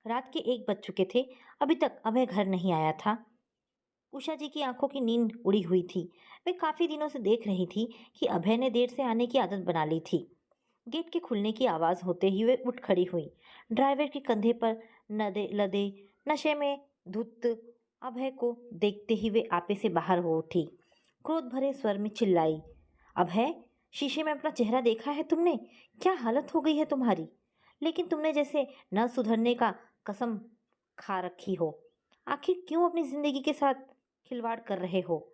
रात के 1 बज चुके थे, अभी तक अभय घर नहीं आया था। उषा जी की आंखों की नींद उड़ी हुई थी। वे काफी दिनों से देख रही थी कि अभय ने देर से आने की आदत बना ली थी। गेट के खुलने की आवाज होते ही वे उठ खड़ी हुई। ड्राइवर के कंधे पर नदे लदे नशे में धुत अभय को देखते ही वे आपे से बाहर हो उठी। क्रोध भरे स्वर में चिल्लाई, अभय, शीशे में अपना चेहरा देखा है तुमने? क्या हालत हो गई है तुम्हारी? लेकिन तुमने जैसे न सुधरने का कसम खा रखी हो। आखिर क्यों अपनी जिंदगी के साथ खिलवाड़ कर रहे हो?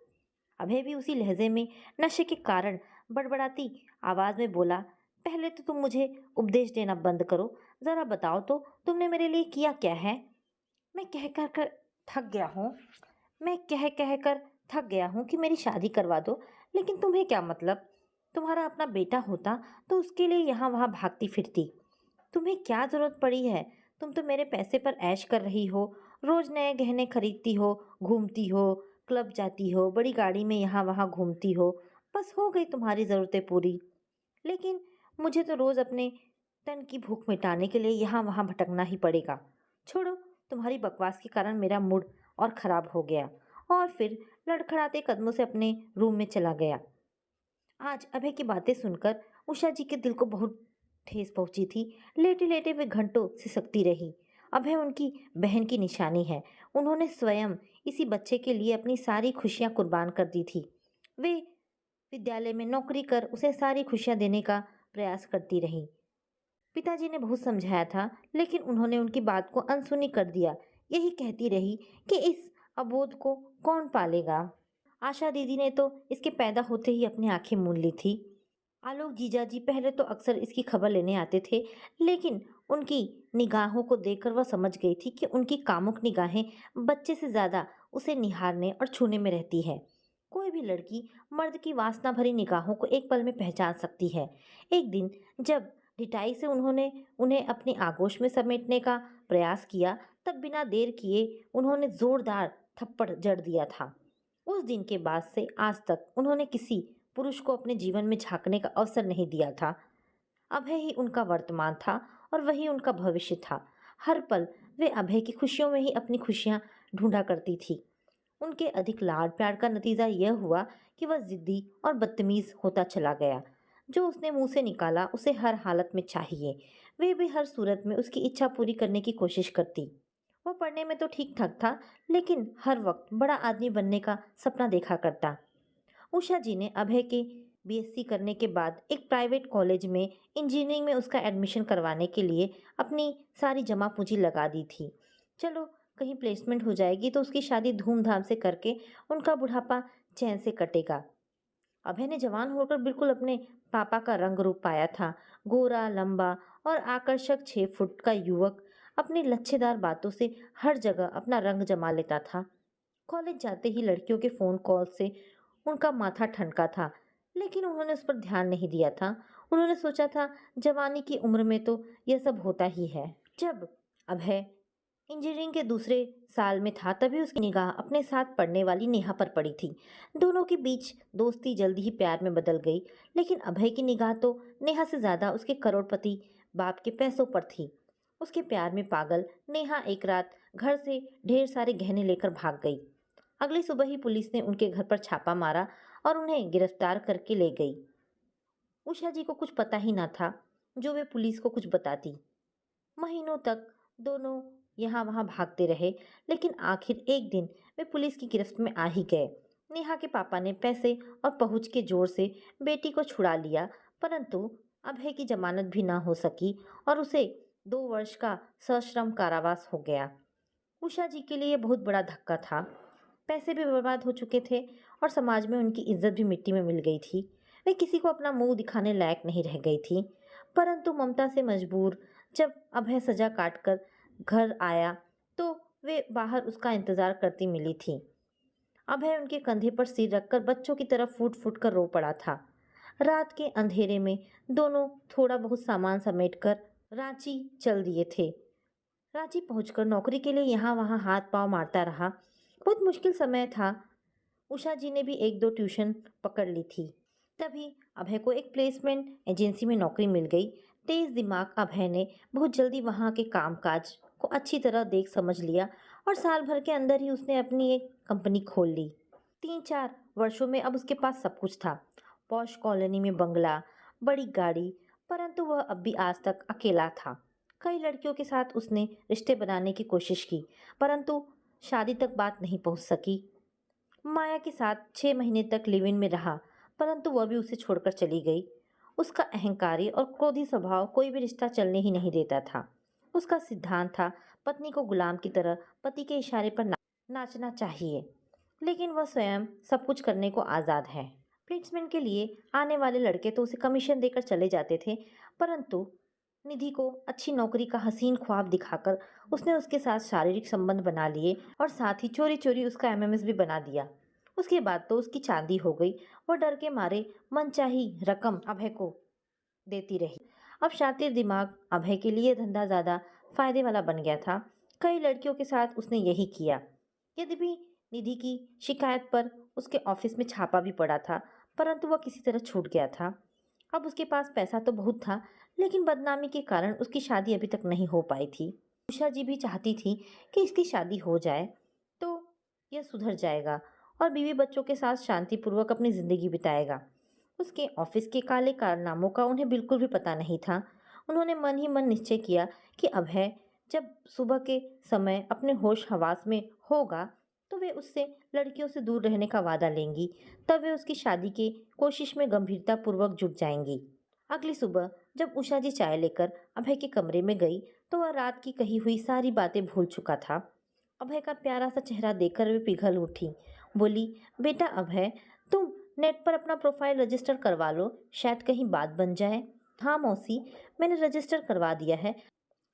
अभय भी उसी लहजे में नशे के कारण बड़बड़ाती आवाज में बोला, पहले तो तुम मुझे उपदेश देना बंद करो। जरा बताओ तो तुमने मेरे लिए किया क्या है? मैं कह कर कर थक गया हूँ मैं कह कह कर थक गया हूँ कि मेरी शादी करवा दो। लेकिन तुम्हें क्या मतलब? तुम्हारा अपना बेटा होता तो उसके लिए यहाँ वहाँ भागती फिरती। तुम्हें क्या जरूरत पड़ी है? तुम तो मेरे पैसे पर ऐश कर रही हो। रोज नए गहने खरीदती हो, घूमती हो, क्लब जाती हो, बड़ी गाड़ी में यहाँ वहाँ घूमती हो। बस हो गई तुम्हारी जरूरतें पूरी। लेकिन मुझे तो रोज अपने तन की भूख मिटाने के लिए यहाँ वहाँ भटकना ही पड़ेगा। छोड़ो, तुम्हारी बकवास के कारण मेरा मूड और खराब हो गया। और फिर लड़खड़ाते कदमों से अपने रूम में चला गया। आज अभय की बातें सुनकर उषा जी के दिल को बहुत ठेस पहुंची थी। लेटे लेटे वे घंटों सिसकती रही। अभय उनकी बहन की निशानी है। उन्होंने स्वयं इसी बच्चे के लिए अपनी सारी खुशियां कुर्बान कर दी थी। वे विद्यालय में नौकरी कर उसे सारी खुशियां देने का प्रयास करती रही। पिताजी ने बहुत समझाया था, लेकिन उन्होंने उनकी बात को अनसुनी कर दिया। यही कहती रही कि इस अबोध को कौन पालेगा। आशा दीदी ने तो इसके पैदा होते ही अपनी आंखें मूंद ली थी। आलोक जीजाजी पहले तो अक्सर इसकी खबर लेने आते थे, लेकिन उनकी निगाहों को देखकर वह समझ गई थी कि उनकी कामुक निगाहें बच्चे से ज्यादा उसे निहारने और छूने में रहती है। कोई भी लड़की मर्द की वासना भरी निगाहों को एक पल में पहचान सकती है। एक दिन जब ढिठाई से उन्होंने उन्हें अपनी आगोश में समेटने का प्रयास किया, तब बिना देर किए उन्होंने जोरदार थप्पड़ जड़ दिया था। उस दिन के बाद से आज तक उन्होंने किसी पुरुष को अपने जीवन में झांकने का अवसर नहीं दिया था। अभय ही उनका वर्तमान था और वही उनका भविष्य था। हर पल वे अभय की खुशियों में ही अपनी खुशियां ढूंढा करती थी। उनके अधिक लाड प्यार का नतीजा यह हुआ कि वह जिद्दी और बदतमीज होता चला गया। जो उसने मुंह से निकाला उसे हर हालत में चाहिए। वे भी हर सूरत में उसकी इच्छा पूरी करने की कोशिश करती। वह पढ़ने में तो ठीक ठाक था, लेकिन हर वक्त बड़ा आदमी बनने का सपना देखा करता। उषा जी ने अभय के बीएससी करने के बाद एक प्राइवेट कॉलेज में इंजीनियरिंग में उसका एडमिशन करवाने के लिए अपनी सारी जमा पूंजी लगा दी थी। चलो, कहीं प्लेसमेंट हो जाएगी तो उसकी शादी धूमधाम से करके उनका बुढ़ापा चैन से कटेगा। अभय ने जवान होकर बिल्कुल अपने पापा का रंग रूप पाया था। गोरा, लंबा और आकर्षक 6 फुट का युवक अपनी लच्छेदार बातों से हर जगह अपना रंग जमा लेता था। कॉलेज जाते ही लड़कियों के फोन कॉल से उनका माथा ठनका था, लेकिन उन्होंने उस पर ध्यान नहीं दिया था। उन्होंने सोचा था जवानी की उम्र में तो यह सब होता ही है। जब अभय इंजीनियरिंग के दूसरे साल में था, तभी उसकी निगाह अपने साथ पढ़ने वाली नेहा पर पड़ी थी। दोनों के बीच दोस्ती जल्दी ही प्यार में बदल गई, लेकिन अभय की निगाह तो नेहा से ज्यादा उसके करोड़पति बाप के पैसों पर थी। उसके प्यार में पागल नेहा एक रात घर से ढेर सारे गहने लेकर भाग गई। अगली सुबह ही पुलिस ने उनके घर पर छापा मारा और उन्हें गिरफ्तार करके ले गई। उषा जी को कुछ पता ही ना था जो वे पुलिस को कुछ बताती। महीनों तक दोनों यहाँ वहाँ भागते रहे, लेकिन आखिर एक दिन वे पुलिस की गिरफ्त में आ ही गए। नेहा के पापा ने पैसे और पहुंच के जोर से बेटी को छुड़ा लिया, परंतु अभय की जमानत भी ना हो सकी और उसे 2 वर्ष का सश्रम कारावास हो गया। उषा जी के लिए यह बहुत बड़ा धक्का था। पैसे भी बर्बाद हो चुके थे और समाज में उनकी इज्जत भी मिट्टी में मिल गई थी। वे किसी को अपना मुंह दिखाने लायक नहीं रह गई थी। परंतु ममता से मजबूर जब अभय सजा काटकर घर आया, तो वे बाहर उसका इंतजार करती मिली थी। अभय उनके कंधे पर सिर रखकर बच्चों की तरफ फूट फूट कर रो पड़ा था। रात के अंधेरे में दोनों थोड़ा बहुत सामान समेटकर रांची चल दिए थे। रांची पहुंचकर नौकरी के लिए यहाँ वहाँ हाथ पांव मारता रहा। बहुत मुश्किल समय था। उषा जी ने भी 1-2 ट्यूशन पकड़ ली थी। तभी अभय को एक प्लेसमेंट एजेंसी में नौकरी मिल गई। तेज दिमाग अभय ने बहुत जल्दी वहाँ के कामकाज को अच्छी तरह देख समझ लिया और साल भर के अंदर ही उसने अपनी एक कंपनी खोल ली। 3-4 वर्षों में अब उसके पास सब कुछ था। पॉश कॉलोनी में बंगला, बड़ी गाड़ी, परंतु वह अब भी आज तक अकेला था। कई लड़कियों के साथ उसने रिश्ते बनाने की कोशिश की, परंतु शादी तक बात नहीं पहुंच सकी। माया के साथ 6 महीने तक लिव इन में रहा, परंतु वह भी उसे छोड़कर चली गई। उसका अहंकारी और क्रोधी स्वभाव कोई भी रिश्ता चलने ही नहीं देता था। उसका सिद्धांत था पत्नी को गुलाम की तरह पति के इशारे पर नाचना चाहिए, लेकिन वह स्वयं सब कुछ करने को आज़ाद है। प्लेसमेंट के लिए आने वाले लड़के तो उसे कमीशन देकर चले जाते थे, परंतु निधि को अच्छी नौकरी का हसीन ख्वाब दिखाकर उसने उसके साथ शारीरिक संबंध बना लिए और साथ ही चोरी चोरी उसका एमएमएस भी बना दिया। उसके बाद तो उसकी चांदी हो गई। वह डर के मारे मनचाही रकम अभय को देती रही। अब शातिर दिमाग अभय के लिए धंधा ज़्यादा फायदे वाला बन गया था। कई लड़कियों के साथ उसने यही किया। यद्यपि निधि की शिकायत पर उसके ऑफिस में छापा भी पड़ा था, परंतु वह किसी तरह छूट गया था। अब उसके पास पैसा तो बहुत था, लेकिन बदनामी के कारण उसकी शादी अभी तक नहीं हो पाई थी। उषा जी भी चाहती थी कि इसकी शादी हो जाए तो यह सुधर जाएगा और बीवी बच्चों के साथ शांतिपूर्वक अपनी ज़िंदगी बिताएगा। उसके ऑफिस के काले कारनामों का उन्हें बिल्कुल भी पता नहीं था। उन्होंने मन ही मन निश्चय किया कि अभय जब सुबह के समय अपने होश हवास में होगा तो वे उससे लड़कियों से दूर रहने का वादा लेंगी। तब वे उसकी शादी की कोशिश में गंभीरतापूर्वक जुट जाएंगी। अगली सुबह जब उषा जी चाय लेकर अभय के कमरे में गई तो वह रात की कही हुई सारी बातें भूल चुका था। अभय का प्यारा सा चेहरा देखकर वे पिघल उठी। बोली, बेटा अभय, तुम नेट पर अपना प्रोफाइल रजिस्टर करवा लो, शायद कहीं बात बन जाए। हाँ मौसी, मैंने रजिस्टर करवा दिया है,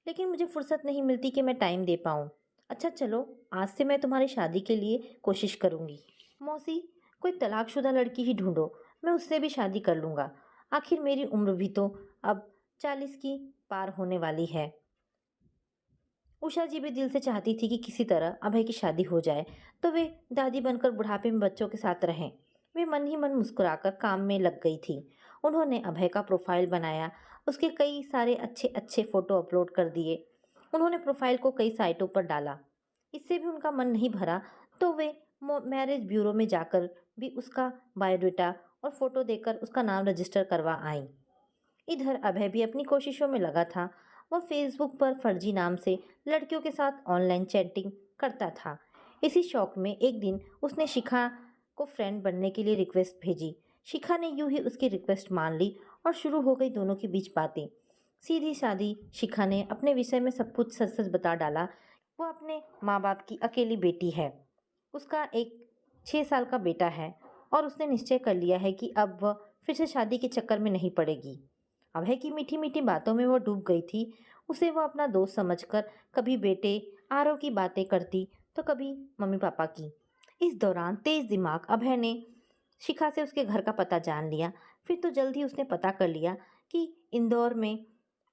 लेकिन मुझे फुर्सत नहीं मिलती कि मैं टाइम दे पाऊँ। अच्छा चलो, आज से मैं तुम्हारी शादी के लिए कोशिश करूँगी। मौसी, कोई तलाकशुदा लड़की ही ढूंढो, मैं उससे भी शादी कर लूँगा। आखिर मेरी उम्र भी तो अब 40 की पार होने वाली है। उषा जी भी दिल से चाहती थी कि किसी तरह अभय की शादी हो जाए तो वे दादी बनकर बुढ़ापे में बच्चों के साथ रहें। वे मन ही मन मुस्कुराकर काम में लग गई थी। उन्होंने अभय का प्रोफाइल बनाया, उसके कई सारे अच्छे अच्छे फोटो अपलोड कर दिए। उन्होंने प्रोफाइल को कई साइटों पर डाला। इससे भी उनका मन नहीं भरा तो वे मैरिज ब्यूरो में जाकर भी उसका बायोडाटा और फोटो देकर उसका नाम रजिस्टर करवा आई। इधर अभय भी अपनी कोशिशों में लगा था। वह फेसबुक पर फर्जी नाम से लड़कियों के साथ ऑनलाइन चैटिंग करता था। इसी शौक में एक दिन उसने शिखा को फ्रेंड बनने के लिए रिक्वेस्ट भेजी। शिखा ने यूं ही उसकी रिक्वेस्ट मान ली और शुरू हो गई दोनों के बीच बातें। सीधी सादी शिखा ने अपने विषय में सब कुछ सच सच बता डाला। वो अपने माँ बाप की अकेली बेटी है। उसका एक 6 साल का बेटा है और उसने निश्चय कर लिया है कि अब वह फिर से शादी के चक्कर में नहीं पड़ेगी। अभय की मीठी मीठी बातों में वो डूब गई थी। उसे वो अपना दोस्त समझकर कभी बेटे आरव की बातें करती तो कभी मम्मी पापा की। इस दौरान तेज दिमाग अभय ने शिखा से उसके घर का पता जान लिया। फिर तो जल्द ही उसने पता कर लिया कि इंदौर में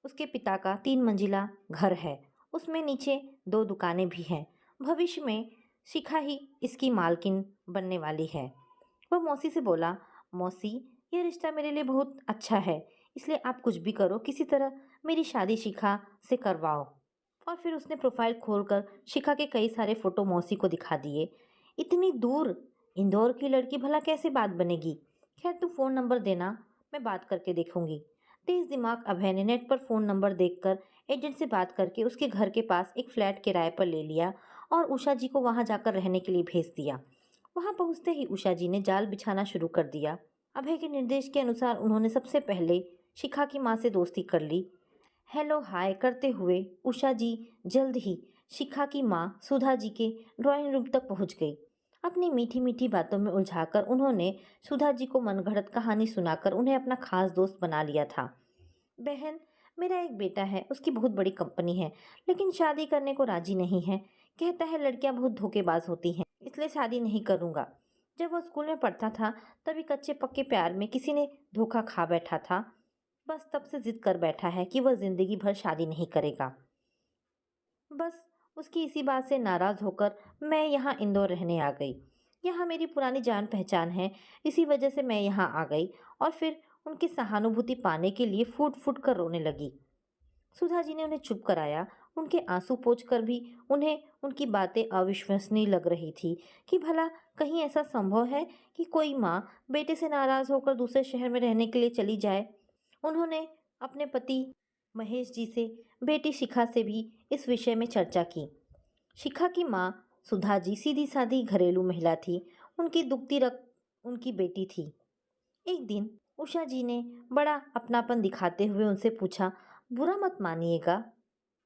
उसके पिता का 3 मंजिला घर है। उसमें नीचे 2 दुकानें भी हैं। भविष्य में शिखा ही इसकी मालकिन बनने वाली है। वह मौसी से बोला, मौसी, यह रिश्ता मेरे लिए बहुत अच्छा है, इसलिए आप कुछ भी करो, किसी तरह मेरी शादी शिखा से करवाओ। और फिर उसने प्रोफाइल खोलकर शिखा के कई सारे फोटो मौसी को दिखा दिए। इतनी दूर इंदौर की लड़की भला कैसे बात बनेगी? खैर तू फ़ोन नंबर देना, मैं बात करके देखूंगी। तेज दिमाग अभय ने नेट पर फ़ोन नंबर देखकर एजेंट से बात करके उसके घर के पास एक फ्लैट किराए पर ले लिया और उषा जी को वहां जाकर रहने के लिए भेज दिया। वहां पहुंचते ही उषा जी ने जाल बिछाना शुरू कर दिया। अभय के निर्देश के अनुसार उन्होंने सबसे पहले शिखा की माँ से दोस्ती कर ली। हेलो हाय करते हुए उषा जी जल्द ही शिखा की माँ सुधा जी के ड्राइंग रूम तक पहुंच गई। अपनी मीठी मीठी बातों में उलझाकर उन्होंने सुधा जी को मनगढ़ंत कहानी सुनाकर उन्हें अपना खास दोस्त बना लिया था। बहन, मेरा एक बेटा है, उसकी बहुत बड़ी कंपनी है, लेकिन शादी करने को राजी नहीं है। कहता है लड़कियां बहुत धोखेबाज होती हैं, इसलिए शादी नहीं करूंगा। जब वो स्कूल में पढ़ता था तभी कच्चे पक्के प्यार में किसी ने धोखा खा बैठा था। बस तब से जिद कर बैठा है कि वह जिंदगी भर शादी नहीं करेगा। बस उसकी इसी बात से नाराज होकर मैं यहाँ इंदौर रहने आ गई। यहाँ मेरी पुरानी जान पहचान है, इसी वजह से मैं यहाँ आ गई और फिर उनकी सहानुभूति पाने के लिए फूट फूट कर रोने लगी। सुधा जी ने उन्हें चुप कराया। उनके आंसू पोंछकर भी उन्हें उनकी बातें अविश्वसनीय लग रही थी कि भला कहीं ऐसा संभव है कि कोई माँ बेटे से नाराज होकर दूसरे शहर में रहने के लिए चली जाए। उन्होंने अपने पति महेश जी से, बेटी शिखा से भी इस विषय में चर्चा की। शिखा की माँ सुधा जी सीधी-सादी घरेलू महिला थी। उनकी दुखती रग उनकी बेटी थी। एक दिन उषा जी ने बड़ा अपनापन दिखाते हुए उनसे पूछा, बुरा मत मानिएगा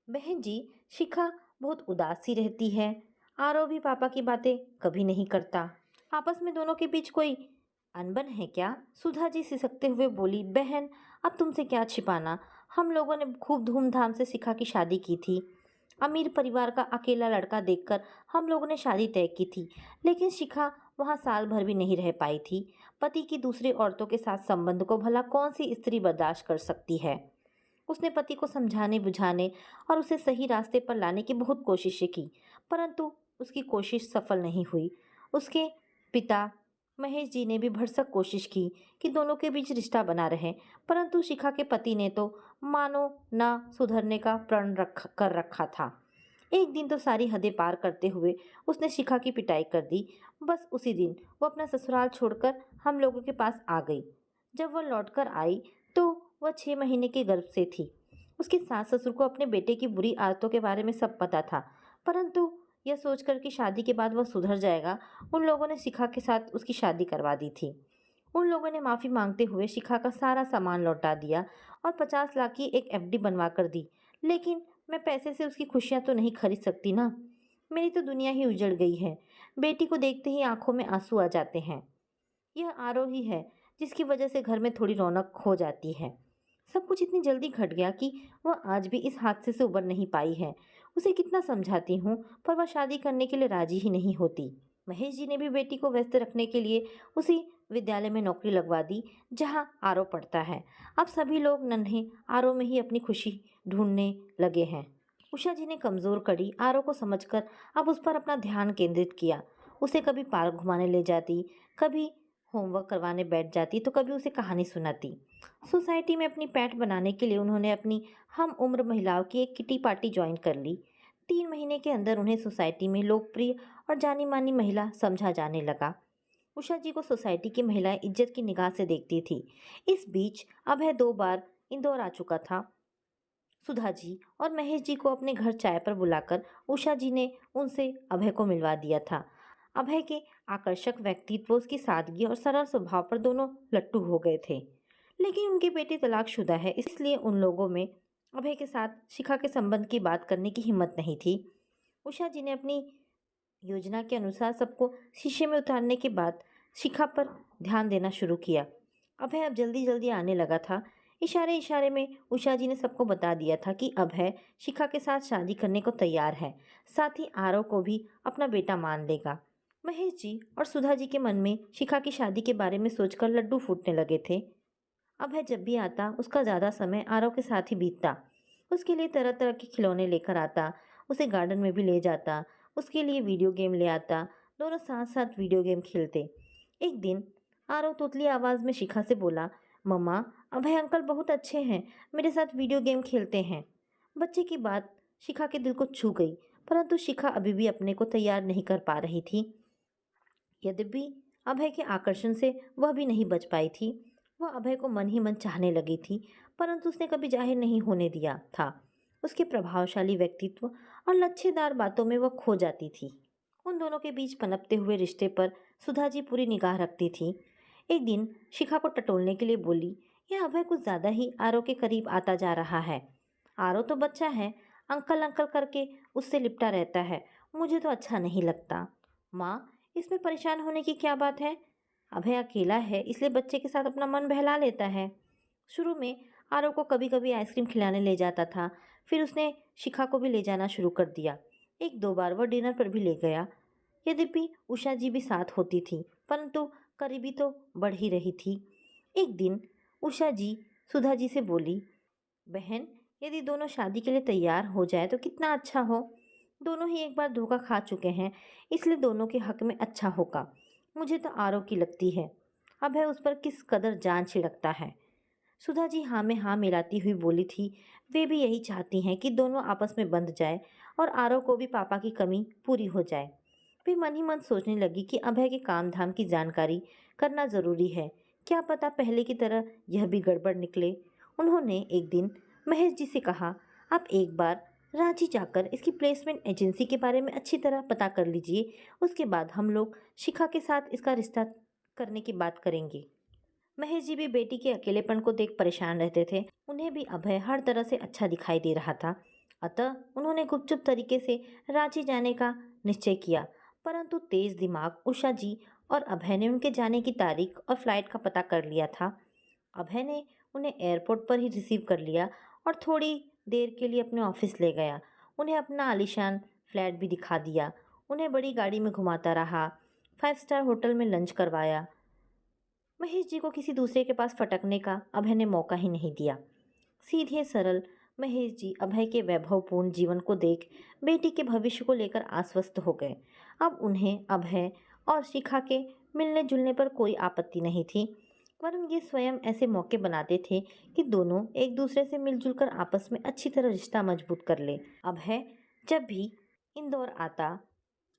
बहन जी, शिखा बहुत उदास सी रहती है। आरव भी पापा की बातें कभी नहीं करता। आपस में दोनों के बीच कोई अनबन है क्या? सुधा जी सिसकते हुए बोली, बहन अब तुमसे क्या छिपाना। हम लोगों ने खूब धूमधाम से शिखा की शादी की थी। अमीर परिवार का अकेला लड़का देखकर हम लोगों ने शादी तय की थी, लेकिन शिखा वहाँ साल भर भी नहीं रह पाई थी। पति की दूसरी औरतों के साथ संबंध को भला कौन सी स्त्री बर्दाश्त कर सकती है। उसने पति को समझाने बुझाने और उसे सही रास्ते पर लाने की बहुत कोशिशें की, परंतु उसकी कोशिश सफल नहीं हुई। उसके पिता महेश जी ने भी भरसक कोशिश की कि दोनों के बीच रिश्ता बना रहे, परंतु शिखा के पति ने तो मानो ना सुधरने का प्रण कर रखा था। एक दिन तो सारी हदें पार करते हुए उसने शिखा की पिटाई कर दी। बस उसी दिन वो अपना ससुराल छोड़कर हम लोगों के पास आ गई। जब वह लौटकर आई तो वह 6 महीने के गर्भ से थी। उसके सास ससुर को अपने बेटे की बुरी आदतों के बारे में सब पता था, परंतु यह सोचकर कि शादी के बाद वह सुधर जाएगा, उन लोगों ने शिखा के साथ उसकी शादी करवा दी थी। उन लोगों ने माफ़ी मांगते हुए शिखा का सारा सामान लौटा दिया और 50 लाख की एक एफडी बनवा कर दी। लेकिन मैं पैसे से उसकी खुशियाँ तो नहीं खरीद सकती ना। मेरी तो दुनिया ही उजड़ गई है। बेटी को देखते ही आंखों में आंसू आ जाते हैं। यह आरव ही है जिसकी वजह से घर में थोड़ी रौनक खो जाती है। सब कुछ इतनी जल्दी घट गया कि वह आज भी इस हादसे से उबर नहीं पाई है। उसे कितना समझाती हूँ पर वह शादी करने के लिए राजी ही नहीं होती। महेश जी ने भी बेटी को व्यस्त रखने के लिए उसी विद्यालय में नौकरी लगवा दी जहाँ आरव पढ़ता है। अब सभी लोग नन्हे आरव में ही अपनी खुशी ढूंढने लगे हैं। उषा जी ने कमजोर कड़ी आरव को समझकर अब उस पर अपना ध्यान केंद्रित किया। उसे कभी पार्क घुमाने ले जाती, कभी होमवर्क करवाने बैठ जाती तो कभी उसे कहानी सुनाती। सोसाइटी में अपनी पैठ बनाने के लिए उन्होंने अपनी हम उम्र महिलाओं की एक किटी पार्टी ज्वाइन कर ली। 3 महीने के अंदर उन्हें सोसाइटी में लोकप्रिय और जानी मानी महिला समझा जाने लगा। उषा जी को सोसाइटी की महिलाएं इज्जत की निगाह से देखती थी। इस बीच अभय 2 बार इंदौर आ चुका था। सुधा जी और महेश जी को अपने घर चाय पर बुलाकर उषा जी ने उनसे अभय को मिलवा दिया था। अभय के आकर्षक व्यक्तित्व, उसकी सादगी और सरल स्वभाव पर दोनों लट्टू हो गए थे। लेकिन उनकी बेटी तलाकशुदा है, इसलिए उन लोगों में अभय के साथ शिखा के संबंध की बात करने की हिम्मत नहीं थी। उषा जी ने अपनी योजना के अनुसार सबको शीशे में उतारने के बाद शिखा पर ध्यान देना शुरू किया। अभय अब जल्दी जल्दी आने लगा था। इशारे इशारे में उषा जी ने सबको बता दिया था कि अभय शिखा के साथ शादी करने को तैयार है, साथ ही आरव को भी अपना बेटा मान लेगा। महेश जी और सुधा जी के मन में शिखा की शादी के बारे में सोचकर लड्डू फूटने लगे थे। अभय जब भी आता उसका ज़्यादा समय आरव के साथ ही बीतता। उसके लिए तरह तरह के खिलौने लेकर आता, उसे गार्डन में भी ले जाता, उसके लिए वीडियो गेम ले आता। दोनों साथ साथ वीडियो गेम खेलते। एक दिन आरव तोतली आवाज़ में शिखा से बोला, मम्मा अभय अंकल बहुत अच्छे हैं, मेरे साथ वीडियो गेम खेलते हैं। बच्चे की बात शिखा के दिल को छू गई, परंतु शिखा अभी भी अपने को तैयार नहीं कर पा रही थी। यद्यपि अभय के आकर्षण से वह भी नहीं बच पाई थी। वह अभय को मन ही मन चाहने लगी थी, परंतु उसने कभी जाहिर नहीं होने दिया था। उसके प्रभावशाली व्यक्तित्व और लच्छेदार बातों में वह खो जाती थी। उन दोनों के बीच पनपते हुए रिश्ते पर सुधा जी पूरी निगाह रखती थी। एक दिन शिखा को टटोलने के लिए बोली, यह अभय कुछ ज्यादा ही आरव के करीब आता जा रहा है। आरव तो बच्चा है, अंकल अंकल करके उससे लिपटा रहता है, मुझे तो अच्छा नहीं लगता। माँ, इसमें परेशान होने की क्या बात है? अभय अकेला है इसलिए बच्चे के साथ अपना मन बहला लेता है। शुरू में आरव को कभी कभी आइसक्रीम खिलाने ले जाता था, फिर उसने शिखा को भी ले जाना शुरू कर दिया। 1-2 बार वह डिनर पर भी ले गया। यद्यपि उषा जी भी साथ होती थी, परंतु करीबी तो बढ़ ही रही थी। एक दिन उषा जी सुधा जी से बोली, बहन यदि दोनों शादी के लिए तैयार हो जाए तो कितना अच्छा हो। दोनों ही एक बार धोखा खा चुके हैं, इसलिए दोनों के हक में अच्छा होगा। मुझे तो आरव की लगती है, अभय उस पर किस कदर जान छिड़कता है। सुधा जी हाँ में हाँ मिलाती हुई बोली थी, वे भी यही चाहती हैं कि दोनों आपस में बंध जाए और आरव को भी पापा की कमी पूरी हो जाए। वे मन ही मन सोचने लगी कि अभय के काम धाम की जानकारी करना जरूरी है। क्या पता पहले की तरह यह भी गड़बड़ निकले। उन्होंने एक दिन महेश जी से कहा, आप एक बार रांची जाकर इसकी प्लेसमेंट एजेंसी के बारे में अच्छी तरह पता कर लीजिए। उसके बाद हम लोग शिखा के साथ इसका रिश्ता करने की बात करेंगे। महेश जी भी बेटी के अकेलेपन को देख परेशान रहते थे। उन्हें भी अभय हर तरह से अच्छा दिखाई दे रहा था। अतः उन्होंने गुपचुप तरीके से रांची जाने का निश्चय किया। परंतु तेज दिमाग उषा जी और अभय ने उनके जाने की तारीख और फ्लाइट का पता कर लिया था। अभय ने उन्हें एयरपोर्ट पर ही रिसीव कर लिया और थोड़ी देर के लिए अपने ऑफिस ले गया। उन्हें अपना आलीशान फ्लैट भी दिखा दिया। उन्हें बड़ी गाड़ी में घुमाता रहा। 5 स्टार होटल में लंच करवाया। महेश जी को किसी दूसरे के पास फटकने का अभय ने मौका ही नहीं दिया। सीधे सरल महेश जी अभय के वैभवपूर्ण जीवन को देख बेटी के भविष्य को लेकर आश्वस्त हो गए। अब उन्हें अभय और शिखा के मिलने जुलने पर कोई आपत्ति नहीं थी, वरन ये स्वयं ऐसे मौके बनाते थे कि दोनों एक दूसरे से मिलजुल कर आपस में अच्छी तरह रिश्ता मजबूत कर ले। अभय जब भी इंदौर आता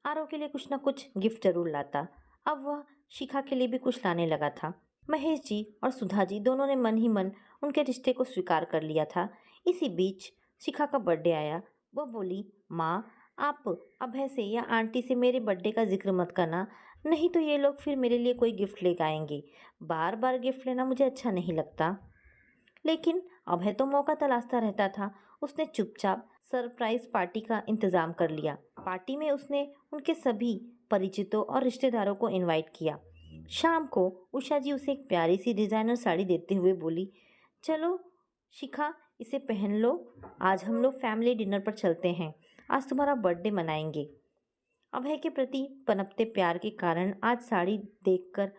आरव के लिए कुछ न कुछ गिफ्ट जरूर लाता। अब वह शिखा के लिए भी कुछ लाने लगा था। महेश जी और सुधा जी दोनों ने मन ही मन उनके रिश्ते को स्वीकार कर लिया था। इसी बीच शिखा का बर्थडे आया। वह बोली, माँ आप अभय से या आंटी से मेरे बर्थडे का जिक्र मत करना, नहीं तो ये लोग फिर मेरे लिए कोई गिफ्ट लेकर आएंगे। बार बार गिफ्ट लेना मुझे अच्छा नहीं लगता। लेकिन अभय तो मौका तलाशता रहता था। उसने चुपचाप सरप्राइज पार्टी का इंतजाम कर लिया। पार्टी में उसने उनके सभी परिचितों और रिश्तेदारों को इनवाइट किया। शाम को उषा जी उसे एक प्यारी सी डिजाइनर साड़ी देते हुए बोली, चलो शिखा इसे पहन लो, आज हम लोग फैमिली डिनर पर चलते हैं, आज तुम्हारा बर्थडे मनाएंगे। अभय के प्रति पनपते प्यार के कारण आज साड़ी देखकर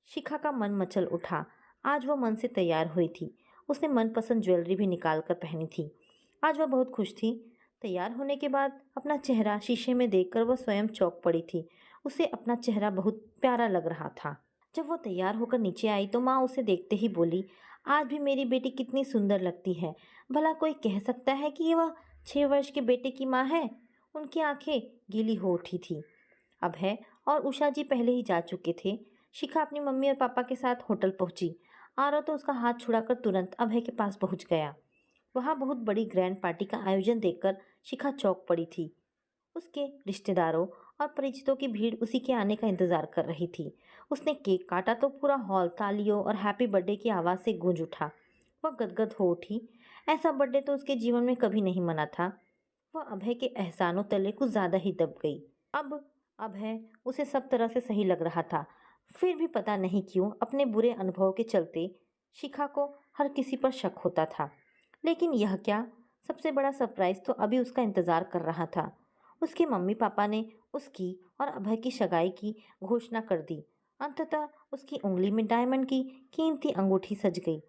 शिखा का मन मचल उठा। आज वह मन से तैयार हुई थी। उसने मनपसंद ज्वेलरी भी निकाल कर पहनी थी। आज वह बहुत खुश थी। तैयार होने के बाद अपना चेहरा शीशे में देखकर वह स्वयं चौंक पड़ी थी। उसे अपना चेहरा बहुत प्यारा लग रहा था। जब वह तैयार होकर नीचे आई तो माँ उसे देखते ही बोली, आज भी मेरी बेटी कितनी सुंदर लगती है। भला कोई कह सकता है कि वह 6 वर्ष के बेटे की माँ है। उनकी आंखें गीली हो उठी थी। अभय और उषा जी पहले ही जा चुके थे। शिखा अपनी मम्मी और पापा के साथ होटल पहुंची। आरव तो उसका हाथ छुड़ाकर तुरंत अभय के पास पहुंच गया। वहां बहुत बड़ी ग्रैंड पार्टी का आयोजन देखकर शिखा चौंक पड़ी थी। उसके रिश्तेदारों और परिचितों की भीड़ उसी के आने का इंतजार कर रही थी। उसने केक काटा तो पूरा हॉल तालियों और हैप्पी बर्थडे की आवाज़ से गूंज उठा। वह गदगद हो उठी। ऐसा बर्थडे तो उसके जीवन में कभी नहीं मना था। वह अभय के एहसानों तले कुछ ज्यादा ही दब गई। अब अभय उसे सब तरह से सही लग रहा था। फिर भी पता नहीं क्यों अपने बुरे अनुभव के चलते शिखा को हर किसी पर शक होता था। लेकिन यह क्या, सबसे बड़ा सरप्राइज तो अभी उसका इंतजार कर रहा था। उसके मम्मी पापा ने उसकी और अभय की सगाई की घोषणा कर दी। अंततः उसकी उंगली में डायमंड की कीमती अंगूठी सज गई।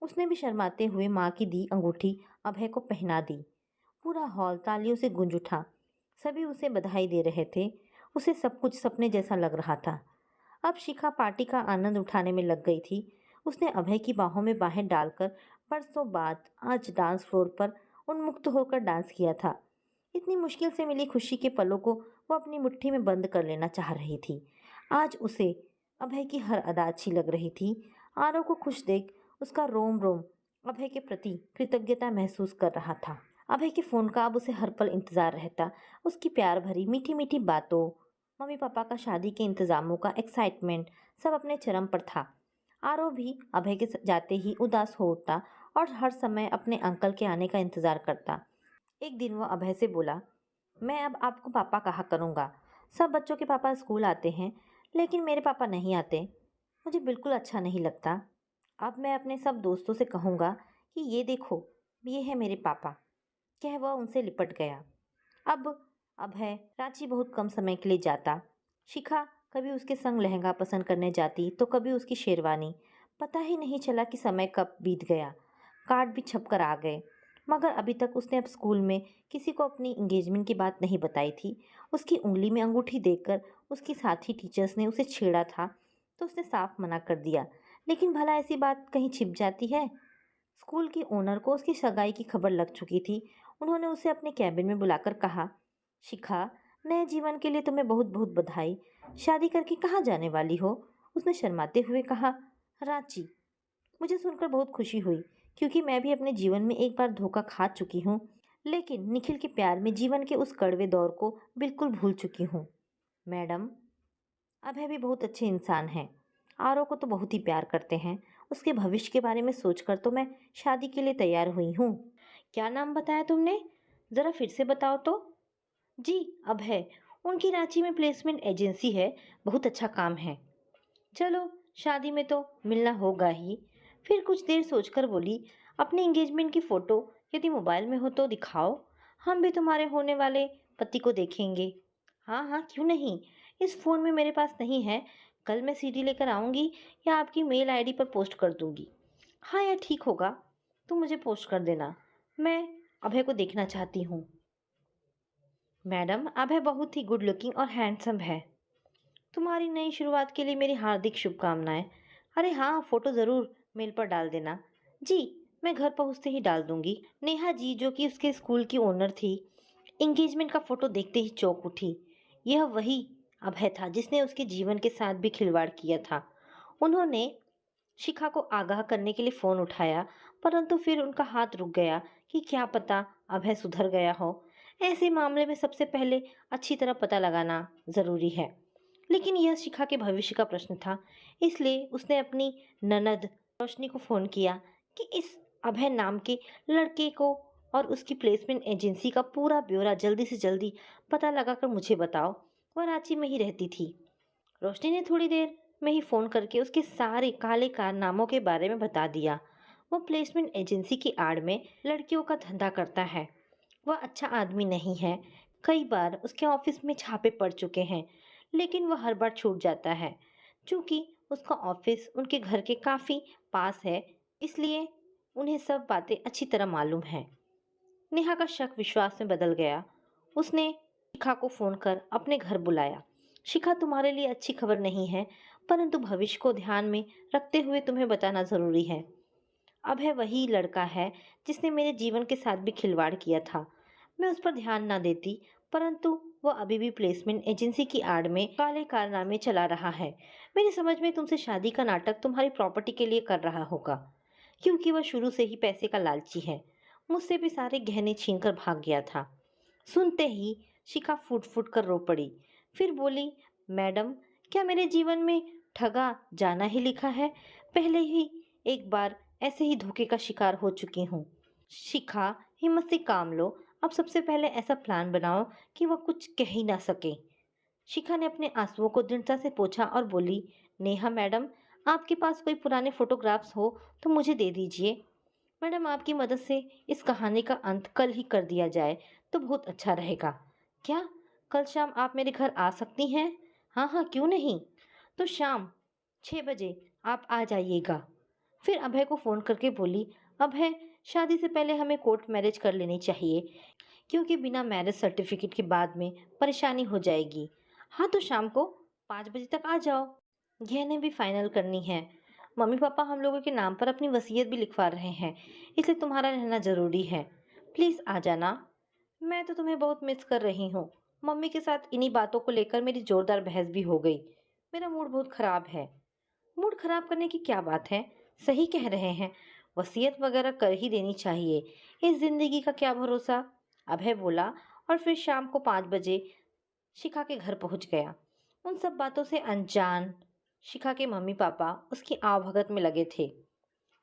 उसने भी शर्माते हुए माँ की दी अंगूठी अभय को पहना दी। पूरा हॉल तालियों से गूंज उठा। सभी उसे बधाई दे रहे थे। उसे सब कुछ सपने जैसा लग रहा था। अब शिखा पार्टी का आनंद उठाने में लग गई थी। उसने अभय की बाहों में बाहें डालकर बरसों बाद आज डांस फ्लोर पर उन्मुक्त होकर डांस किया था। इतनी मुश्किल से मिली खुशी के पलों को वो अपनी मुट्ठी में बंद कर लेना चाह रही थी। आज उसे अभय की हर अदा अच्छी लग रही थी। आरव को खुश देख उसका रोम रोम अभय के प्रति कृतज्ञता महसूस कर रहा था। अभय के फोन का अब उसे हर पल इंतजार रहता। उसकी प्यार भरी मीठी मीठी बातों, मम्मी पापा का शादी के इंतजामों का एक्साइटमेंट सब अपने चरम पर था। आरव भी अभय के जाते ही उदास हो उठता और हर समय अपने अंकल के आने का इंतजार करता। एक दिन वह अभय से बोला, मैं अब आपको पापा कहा करूँगा। सब बच्चों के पापा स्कूल आते हैं, लेकिन मेरे पापा नहीं आते। मुझे बिल्कुल अच्छा नहीं लगता। अब मैं अपने सब दोस्तों से कहूँगा कि ये देखो, ये है मेरे पापा। कह वह उनसे लिपट गया। अब अभय रांची बहुत कम समय के लिए जाता। शिखा कभी उसके संग लहंगा पसंद करने जाती तो कभी उसकी शेरवानी। पता ही नहीं चला कि समय कब बीत गया। कार्ड भी छप कर आ गए। मगर अभी तक उसने अब स्कूल में किसी को अपनी इंगेजमेंट की बात नहीं बताई थी। उसकी उंगली में अंगूठी देखकर उसकी साथी टीचर्स ने उसे छेड़ा था तो उसने साफ मना कर दिया। लेकिन भला ऐसी बात कहीं छिप जाती है? स्कूल की ओनर को उसकी सगाई की खबर लग चुकी थी। उन्होंने उसे अपने कैबिन में बुलाकर कहा, शिखा, नए जीवन के लिए तुम्हें बहुत बहुत बधाई। शादी करके कहाँ जाने वाली हो? उसने शर्माते हुए कहा, रांची। मुझे सुनकर बहुत खुशी हुई, क्योंकि मैं भी अपने जीवन में एक बार धोखा खा चुकी हूँ। लेकिन निखिल के प्यार में जीवन के उस कड़वे दौर को बिल्कुल भूल चुकी हूँ। मैडम, अभय भी बहुत अच्छे इंसान हैं। आरव को तो बहुत ही प्यार करते हैं। उसके भविष्य के बारे में सोचकर तो मैं शादी के लिए तैयार हुई हूँ। क्या नाम बताया तुमने? ज़रा फिर से बताओ तो। जी, अभय। उनकी रांची में प्लेसमेंट एजेंसी है। बहुत अच्छा काम है। चलो, शादी में तो मिलना होगा ही। फिर कुछ देर सोचकर बोली, अपने एंगेजमेंट की फ़ोटो यदि मोबाइल में हो तो दिखाओ। हम भी तुम्हारे होने वाले पति को देखेंगे। हाँ हाँ, क्यों नहीं। इस फ़ोन में मेरे पास नहीं है। कल मैं सीडी लेकर आऊँगी या आपकी मेल आईडी पर पोस्ट कर दूँगी। हाँ, यह ठीक होगा। तुम मुझे पोस्ट कर देना। मैं अभय को देखना चाहती हूँ। मैडम, अभय बहुत ही गुड लुकिंग और हैंडसम है। तुम्हारी नई शुरुआत के लिए मेरी हार्दिक शुभकामनाएं। अरे हाँ, फोटो ज़रूर मेल पर डाल देना। जी, मैं घर पहुँचते ही डाल दूंगी। नेहा जी, जो कि उसके स्कूल की ओनर थी, एंगेजमेंट का फोटो देखते ही चौंक उठी। यह वही अभय था जिसने उसके जीवन के साथ भी खिलवाड़ किया था। उन्होंने शिखा को आगाह करने के लिए फ़ोन उठाया, परंतु फिर उनका हाथ रुक गया कि क्या पता अभय सुधर गया हो। ऐसे मामले में सबसे पहले अच्छी तरह पता लगाना ज़रूरी है। लेकिन यह शिखा के भविष्य का प्रश्न था, इसलिए उसने अपनी ननद रोशनी को फ़ोन किया कि इस अभय नाम के लड़के को और उसकी प्लेसमेंट एजेंसी का पूरा ब्यौरा जल्दी से जल्दी पता लगाकर मुझे बताओ। वह रांची में ही रहती थी। रोशनी ने थोड़ी देर में ही फ़ोन करके उसके सारे काले कारनामों के बारे में बता दिया। वो प्लेसमेंट एजेंसी की आड़ में लड़कियों का धंधा करता है। वह अच्छा आदमी नहीं है। कई बार उसके ऑफिस में छापे पड़ चुके हैं, लेकिन वह हर बार छूट जाता है। चूंकि उसका ऑफिस उनके घर के काफ़ी पास है, इसलिए उन्हें सब बातें अच्छी तरह मालूम है। नेहा का शक विश्वास में बदल गया। उसने शिखा को फोन कर अपने घर बुलाया। शिखा, तुम्हारे लिए अच्छी खबर नहीं है, परंतु भविष्य को ध्यान में रखते हुए तुम्हें बताना जरूरी है। अभय वही लड़का है जिसने मेरे जीवन के साथ भी खिलवाड़ किया था। मैं उस पर ध्यान ना देती, परंतु वह अभी भी प्लेसमेंट एजेंसी की आड़ में काले कारनामे चला रहा है। मेरी समझ में तुमसे शादी का नाटक तुम्हारी प्रॉपर्टी के लिए कर रहा होगा, क्योंकि वह शुरू से ही पैसे का लालची है। मुझसे भी सारे गहने छीनकर भाग गया था। सुनते ही शिखा फूट फूट कर रो पड़ी। फिर बोली, मैडम, क्या मेरे जीवन में ठगा जाना ही लिखा है? पहले ही एक बार ऐसे ही धोखे का शिकार हो चुकी हूँ। शिखा, हिम्मत से काम लो। अब सबसे पहले ऐसा प्लान बनाओ कि वह कुछ कह ही ना सके। शिखा ने अपने आंसुओं को दृढ़ता से पोंछा और बोली, नेहा मैडम, आपके पास कोई पुराने फोटोग्राफ्स हो तो मुझे दे दीजिए। मैडम, आपकी मदद से इस कहानी का अंत कल ही कर दिया जाए तो बहुत अच्छा रहेगा। क्या कल शाम आप मेरे घर आ सकती हैं? हाँ हाँ, क्यों नहीं। तो शाम 6 बजे आप आ जाइएगा। फिर अभय को फ़ोन करके बोली, अभय, शादी से पहले हमें कोर्ट मैरिज कर लेनी चाहिए, क्योंकि बिना मैरिज सर्टिफिकेट के बाद में परेशानी हो जाएगी। हाँ, तो शाम को 5 बजे तक आ जाओ। गहने भी फाइनल करनी है। मम्मी पापा हम लोगों के नाम पर अपनी वसीयत भी लिखवा रहे हैं, इसलिए तुम्हारा रहना ज़रूरी है। प्लीज़ आ जाना। मैं तो तुम्हें बहुत मिस कर रही हूँ। मम्मी के साथ इन्हीं बातों को लेकर मेरी जोरदार बहस भी हो गई। मेरा मूड बहुत ख़राब है। मूड ख़राब करने की क्या बात है? सही कह रहे हैं। वसीयत वगैरह कर ही देनी चाहिए। इस ज़िंदगी का क्या भरोसा? अभय बोला, और फिर शाम को 5 बजे शिखा के घर पहुंच गया। उन सब बातों से अनजान शिखा के मम्मी पापा उसकी आवभगत में लगे थे।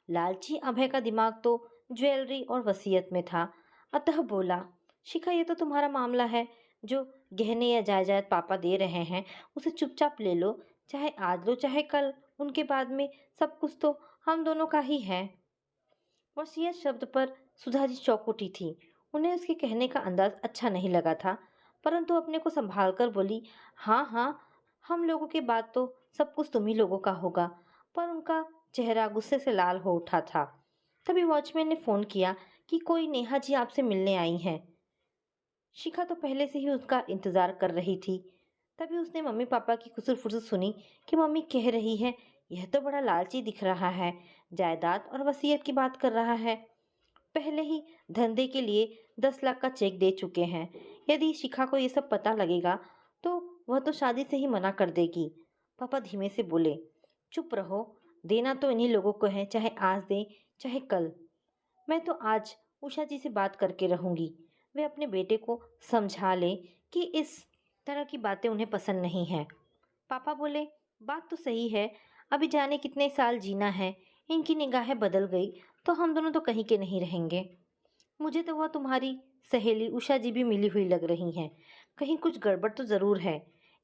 लालची अभय का दिमाग तो ज्वेलरी और वसीयत में था। अतः बोला, शिखा, ये तो तुम्हारा मामला है। जो गहने या जायदाद पापा दे रहे हैं उसे चुपचाप ले लो, चाहे आज लो चाहे कल। उनके बाद में सब कुछ तो हम दोनों का ही है। वसीयत शब्द पर सुधा जी चौंक उठी थी। उन्हें उसके कहने का अंदाज अच्छा नहीं लगा था, परंतु अपने को संभाल कर बोली, हाँ हाँ, हम लोगों के बाद तो सब कुछ तुम ही लोगों का होगा। पर उनका चेहरा गुस्से से लाल हो उठा था। तभी वॉचमैन ने फोन किया कि कोई नेहा जी आपसे मिलने आई हैं। शिखा तो पहले से ही उसका इंतजार कर रही थी। तभी उसने मम्मी पापा की खुसर फुसर सुनी कि मम्मी कह रही है, यह तो बड़ा लालची दिख रहा है, जायदाद और वसीयत की बात कर रहा है। पहले ही धंधे के लिए 10 लाख का चेक दे चुके हैं। यदि शिखा को ये सब पता लगेगा तो वह तो शादी से ही मना कर देगी। पापा धीमे से बोले, चुप रहो, देना तो इन्हीं लोगों को है, चाहे आज दे चाहे कल। मैं तो आज उषा जी से बात करके रहूंगी। वे अपने बेटे को समझा ले कि इस तरह की बातें उन्हें पसंद नहीं है। पापा बोले, बात तो सही है, अभी जाने कितने साल जीना है। इनकी निगाहें बदल गई तो हम दोनों तो कहीं के नहीं रहेंगे। मुझे तो वह तुम्हारी सहेली उषा जी भी मिली हुई लग रही हैं। कहीं कुछ गड़बड़ तो ज़रूर है।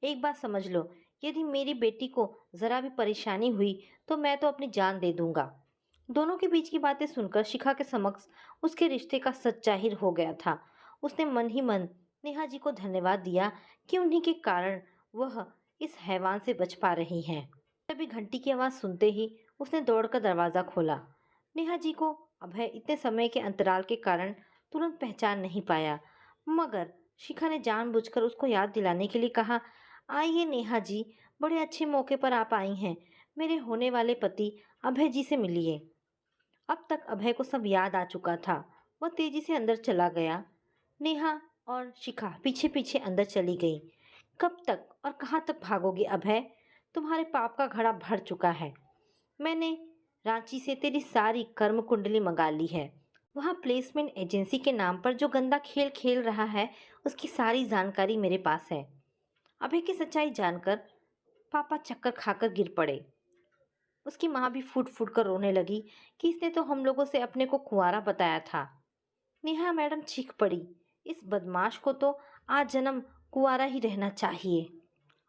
एक बात समझ लो, यदि मेरी बेटी को ज़रा भी परेशानी हुई तो मैं तो अपनी जान दे दूंगा। दोनों के बीच की बातें सुनकर शिखा के समक्ष उसके रिश्ते का सच जाहिर हो गया था। उसने मन ही मन नेहा जी को धन्यवाद दिया कि उन्हीं के कारण वह इस हैवान से बच पा रही हैं। तभी घंटी की आवाज़ सुनते ही उसने दौड़कर दरवाज़ा खोला। नेहा जी को अभय इतने समय के अंतराल के कारण तुरंत पहचान नहीं पाया, मगर शिखा ने जानबूझकर उसको याद दिलाने के लिए कहा, आइए नेहा जी, बड़े अच्छे मौके पर आप आई हैं। मेरे होने वाले पति अभय जी से मिलिए। अब तक अभय को सब याद आ चुका था। वह तेजी से अंदर चला गया। नेहा और शिखा पीछे पीछे अंदर चली गई। कब तक और कहाँ तक भागोगे अभय? तुम्हारे पाप का घड़ा भर चुका है। मैंने रांची से तेरी सारी कर्म कुंडली मंगा ली है। वहाँ प्लेसमेंट एजेंसी के नाम पर जो गंदा खेल खेल रहा है, उसकी सारी जानकारी मेरे पास है। अभय की सच्चाई जानकर पापा चक्कर खाकर गिर पड़े। उसकी माँ भी फूट फूट कर रोने लगी कि इसने तो हम लोगों से अपने को कुंवारा बताया था। नेहा मैडम चीख पड़ी, इस बदमाश को तो आज जन्म कुंवारा ही रहना चाहिए।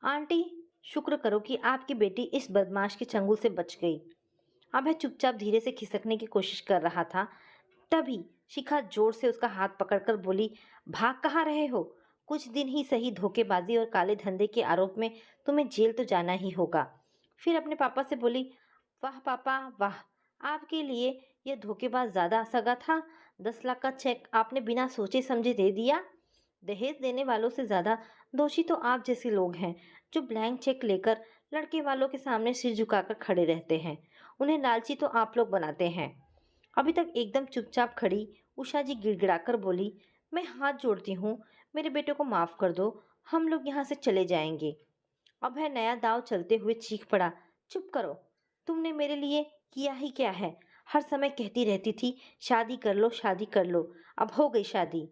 आंटी, शुक्र करो कि आपकी बेटी इस बदमाश के चंगुल से बच गई। अभय चुपचाप धीरे से खिसकने की कोशिश कर रहा था। तभी शिखा जोर से उसका हाथ पकड़कर बोली, भाग कहाँ रहे हो? कुछ दिन ही सही, धोखेबाजी और काले धंधे के आरोप में तुम्हें जेल तो जाना ही होगा। फिर अपने पापा से बोली, वाह पापा वाह, आपके लिए यह धोखेबाज ज्यादा सगा था। 10 लाख का चेक आपने बिना सोचे समझे दे दिया। दहेज देने वालों से ज्यादा दोषी तो आप जैसे लोग हैं, जो ब्लैंक चेक लेकर लड़के वालों के सामने सिर झुकाकर खड़े रहते हैं। उन्हें लालची तो आप लोग बनाते हैं। अभी तक एकदम चुपचाप खड़ी उषा जी गिड़गिड़ाकर बोली, मैं हाथ जोड़ती हूँ, मेरे बेटे को माफ कर दो, हम लोग यहाँ से चले जाएंगे। अभय नया दांव चलते हुए चीख पड़ा, चुप करो, तुमने मेरे लिए किया ही क्या है? हर समय कहती रहती थी शादी कर लो, शादी कर लो, अब हो गई शादी।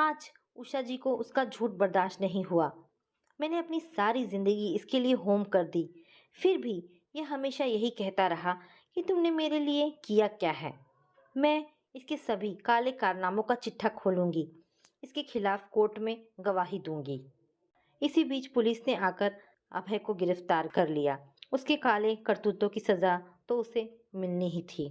आज उषा जी को उसका झूठ बर्दाश्त नहीं हुआ। मैंने अपनी सारी जिंदगी इसके लिए होम कर दी, फिर भी यह हमेशा यही कहता रहा कि तुमने मेरे लिए किया क्या है। मैं इसके सभी काले कारनामों का चिट्ठा खोलूंगी, इसके खिलाफ कोर्ट में गवाही दूंगी। इसी बीच पुलिस ने आकर अभय को गिरफ्तार कर लिया। उसके काले करतूतों की सजा तो उसे मिलनी ही थी।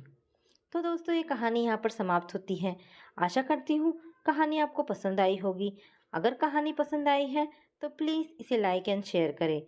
तो दोस्तों, ये कहानी यहाँ पर समाप्त होती है। आशा करती हूँ कहानी आपको पसंद आई होगी। अगर कहानी पसंद आई है तो प्लीज़ इसे लाइक एंड शेयर करें।